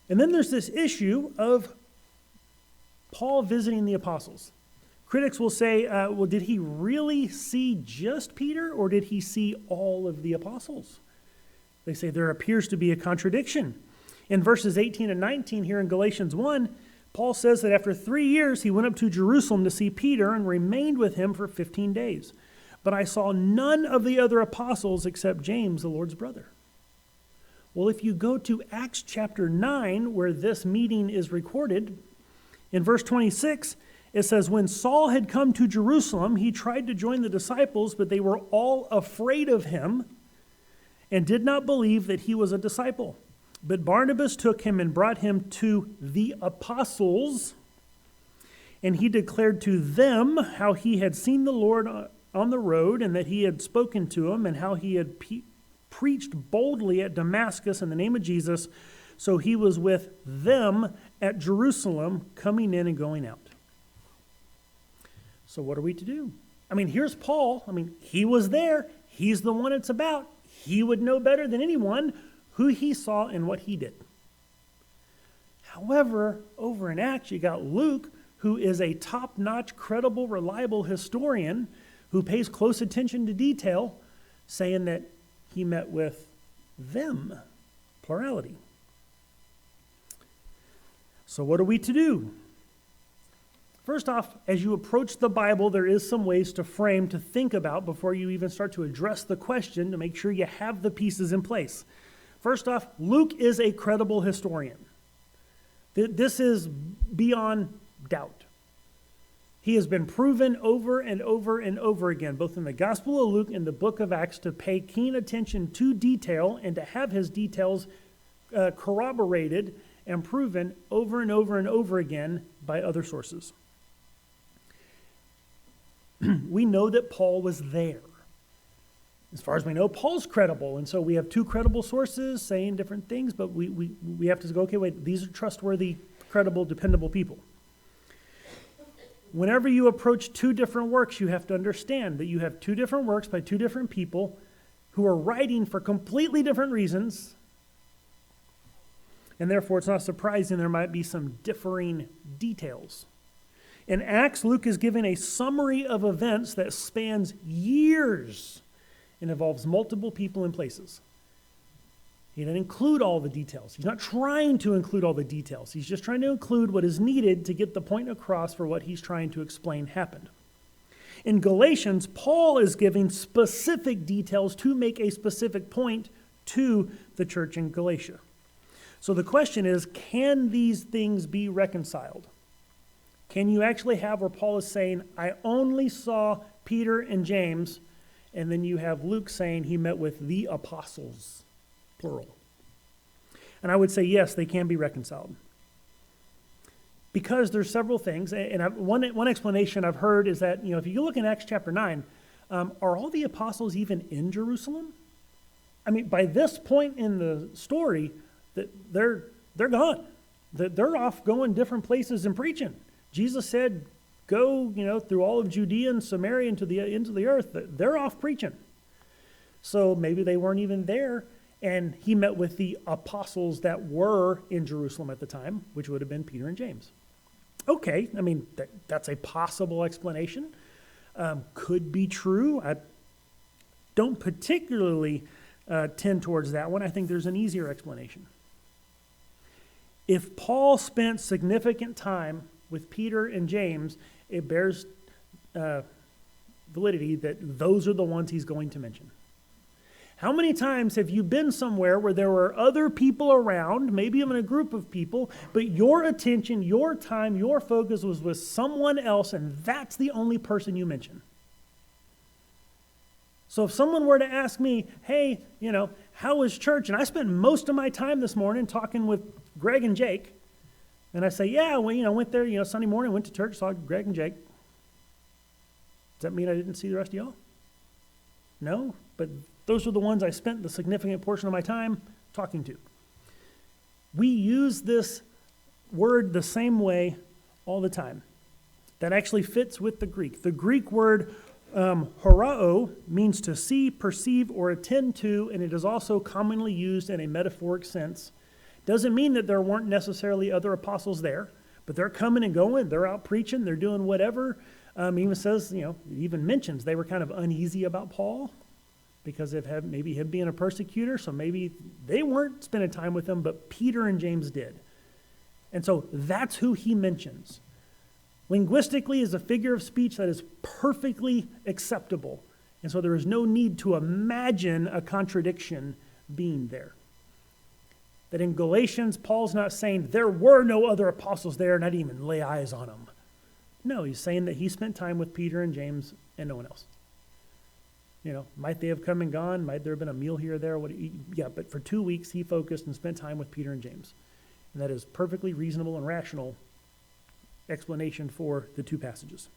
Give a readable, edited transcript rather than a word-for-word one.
And then there's this issue of Paul visiting the apostles. Critics will say, well, did he really see just Peter, or did he see all of the apostles? They say there appears to be a contradiction. In verses 18 and 19 here in Galatians 1, Paul says that after 3 years he went up to Jerusalem to see Peter and remained with him for 15 days. But I saw none of the other apostles except James, the Lord's brother. Well, if you go to Acts chapter 9, where this meeting is recorded, in verse 26, it says, when Saul had come to Jerusalem, he tried to join the disciples, but they were all afraid of him and did not believe that he was a disciple. But Barnabas took him and brought him to the apostles, and he declared to them how he had seen the Lord on the road, and that he had spoken to him, and how he had preached boldly at Damascus in the name of Jesus. So he was with them at Jerusalem, coming in and going out. So what are we to do? I mean, here's Paul. I mean, he was there. He's the one it's about. He would know better than anyone who he saw and what he did. However, over in Acts, you got Luke, who is a top-notch, credible, reliable historian who pays close attention to detail, saying that he met with them, plurality. So what are we to do? First off, as you approach the Bible, there is some ways to frame, to think about before you even start to address the question, to make sure you have the pieces in place. First off, Luke is a credible historian. This is beyond doubt. He has been proven over and over and over again, both in the Gospel of Luke and the book of Acts, to pay keen attention to detail and to have his details corroborated and proven over and over and over again by other sources. We know that Paul was there. As far as we know, Paul's credible, and so we have two credible sources saying different things, but we have to go, okay, wait, these are trustworthy, credible, dependable people. Whenever you approach two different works, you have to understand that you have two different works by two different people who are writing for completely different reasons, and therefore it's not surprising there might be some differing details. In Acts, Luke is giving a summary of events that spans years and involves multiple people and places. He didn't include all the details. He's not trying to include all the details. He's just trying to include what is needed to get the point across for what he's trying to explain happened. In Galatians, Paul is giving specific details to make a specific point to the church in Galatia. So the question is, can these things be reconciled? Can you actually have where Paul is saying, I only saw Peter and James, and then you have Luke saying he met with the apostles, plural. And I would say, yes, they can be reconciled. Because there's several things, and one explanation I've heard is that, if you look in Acts chapter 9, are all the apostles even in Jerusalem? I mean, by this point in the story, they're gone. They're off going different places and preaching. Jesus said, go, through all of Judea and Samaria into the ends of the earth. They're off preaching. So maybe they weren't even there, and he met with the apostles that were in Jerusalem at the time, which would have been Peter and James. Okay, I mean, that's a possible explanation. Could be true. I don't particularly tend towards that one. I think there's an easier explanation. If Paul spent significant time with Peter and James, it bears validity that those are the ones he's going to mention. How many times have you been somewhere where there were other people around, maybe even a group of people, but your attention, your time, your focus was with someone else, and that's the only person you mention? So if someone were to ask me, hey, how was church? And I spent most of my time this morning talking with Greg and Jake, and I say, yeah, well, went there, Sunday morning, went to church, saw Greg and Jake. Does that mean I didn't see the rest of y'all? No, but those are the ones I spent the significant portion of my time talking to. We use this word the same way all the time. That actually fits with the Greek. The Greek word horao means to see, perceive, or attend to, and it is also commonly used in a metaphoric sense, Doesn't mean that there weren't necessarily other apostles there, but they're coming and going. They're out preaching. They're doing whatever. Even says, it even mentions they were kind of uneasy about Paul because of maybe him being a persecutor. So maybe they weren't spending time with him, but Peter and James did. And so that's who he mentions. Linguistically is a figure of speech that is perfectly acceptable. And so there is no need to imagine a contradiction being there. That in Galatians, Paul's not saying there were no other apostles there and I didn't even lay eyes on them. No, he's saying that he spent time with Peter and James and no one else. Might they have come and gone? Might there have been a meal here or there? Yeah, but for 2 weeks he focused and spent time with Peter and James. And that is perfectly reasonable and rational explanation for the two passages.